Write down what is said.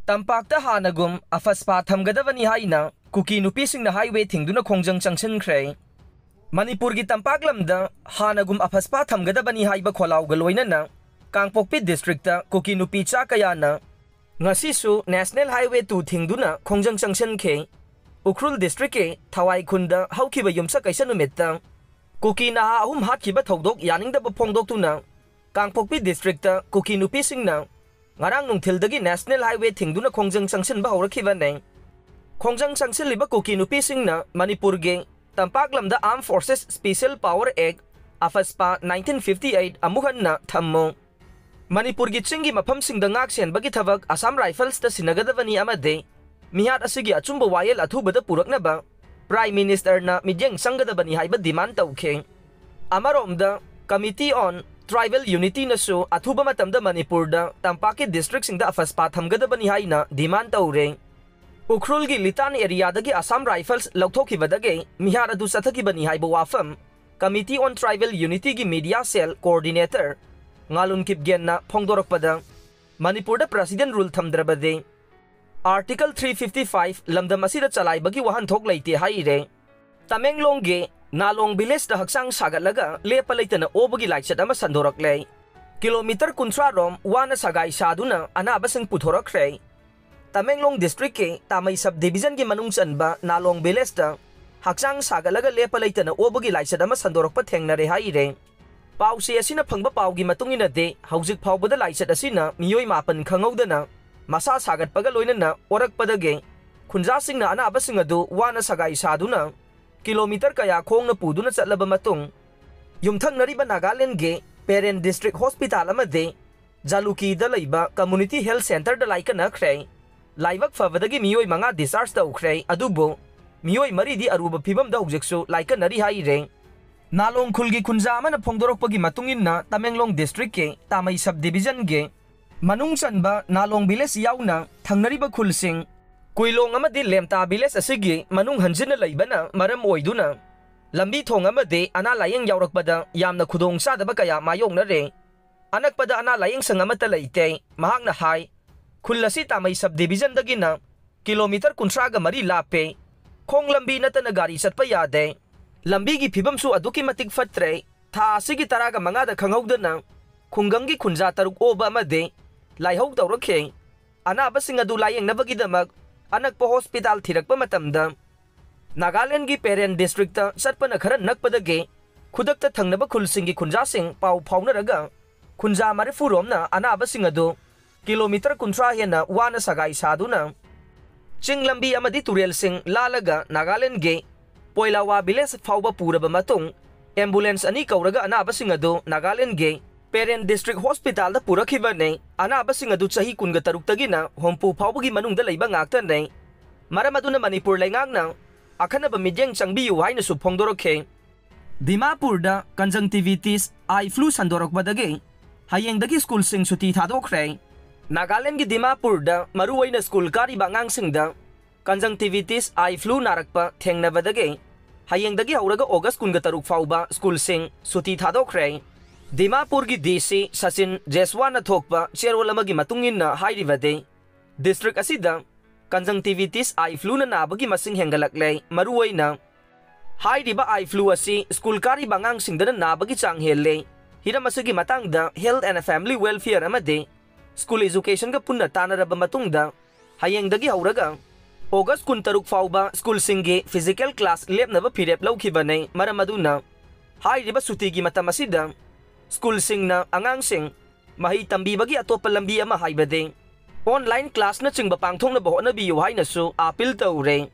Tampakta hanagum afaspa thamgadabani haina kuki nupisingna highway thingduna khongjang changchinkhre. Manipurgi tampaklamda hanagum afaspa thamgadabani haiba kholaw galoinana Kangpokpi districta kuki nupi cha kayana ngasisu National Highway 2 thingduna khongjang changchinkhe. Ukhrul district ke Thawai khunda haukiba yumsa kaisa numetta kuki na ahum hatkiba thodok yaningdaba phongdok tuna Kangpokpi districta kuki nupi singna ngarang nungthildagi National Highway thingduna khongjang changchinba haurakhiba khongjang changchiliba kuki nupi singna Manipur ge Tampaklamda Armed Forces Special Power Act afaspa 1958 amuhanna thammo Manipur gi chingi mafam singda ngaksen bagi thabak Assam Rifles ta sinagadabani amade mihat asigi achumba wayel athubada puraknaba Prime Minister na midyeng sanggadabani haiba demand tawkhe amaromda Committee on Tribal Unity na so athuba matamda Manipur da Tampake district singda afaspa thamgadabani haina demand tawre Ukhrul gi Litan area dagi Assam Rifles lauthokibadage mihar adu sathakibani haiba wafam Committee on Tribal Unity gi Media Cell Coordinator Ngalun Kipgen na phongdorakpada Manipur da President rule thamdrabade Article 355 lamdam asida chalaibagi wahanthok leite haire Tamenglong ge Nalong village da haksang sagalaga lepa leitana obagi laichat ama sandorakle Kilometer kuntra rom wana sagai saduna anabasang puthorakre Tamenglong district ke Tamay subdivision gi manung chanba Nalong village da haksang sagalaga lepa leitana obagi laichat ama sandorakpa thengnare haire Pausi asina phangba paugi matungina de haujik phaubada laichat asina miyoi mapan khangawdana masa sagat paga loinana orakpadage khunja singna anaba singadu wana sagai saduna kilometer kaya khongna puduna chatlaba matung yumthangnariba Nagaland ge Parent District Hospital amade Jaluki da leiba Community Health Center da laikana khre laibak fabadagi miyoi manga discharge da ukhre adubo miyoi maridi aruba phibam da hujiksu laikanari haire Nalong khulgi khunja amana phongdorokpagi matunginna Tamenglong district ke Tamay subdivision ge manung chanba Nalong village yauna thangnariba khulsing Kuilong amadi lemta village asigi manung hanjina leibana maram oiduna lambi thong amade ana layeng yaurakpada yamna khudong sadaba kaya mayongna re anakpada ana layeng sangamata leite mahakna hai khullasi Tamay subdivision dagina kilometer kuntraga mari lape khong lambi natana gari satpa yade lambi gi phibam su aduki matik fatre tha asigi taraga mangada khanghaudana khungangi khunja taruk oba amade laihau tawrakhe anaba sing adu layeng nabagidamak anakpa hospital thirakpa matamda Nagaland gi Parent District ta satpana khara nakpadage khudakta thangnaba khulsingi khunja sing pau phaunaraga khunja marifu romna anaba sing adu kilometer kuntra hena wana sagai saduna chinglambi amadi turel sing lalaga Nagaland ge Poilawa village phauba puraba matung ambulance ani kauraga anaba sing adu Nagaland ge Parent District Hospital da purakhiba ne anaba sing adu chahi kunga taruk tagina hompu phawbagi manungda leiba ngakta ne maramaduna Manipur laingakna akhanaba midyeng changbiyu haina su phongdorokhe Dimapur da conjunctivitis eye flu sandorokbadage hayengdagi school sing suti thadokre Nagaland gi Dimapur da maruwaina school kari bangang singda conjunctivitis eye flu narakpa thengnabadage hayengdagi hauraga August kunga taruk phauba school sing suti thadokre Dimapur gi DC Sachin Jeswana thokpa cherol amagi matunginna hairibade district asida conjunctivitis eye flu na nabagi masing hengalakle maruwaina hairiba eye flu asi school kari bangang singdana nabagi chang helle hiramasagi matangda health and family welfare amade school education ga punna tanaraba matungda hayengdagi hauraga August kun taruk fauba school singe physical class lepnaba phirep lawkhibane maramaduna hairiba sutigi matamasida School sing na angang sing mahi tambi bagi atopa lambi ama haibade online class na chingba pangthong na boho na biyo hay na su apil tawre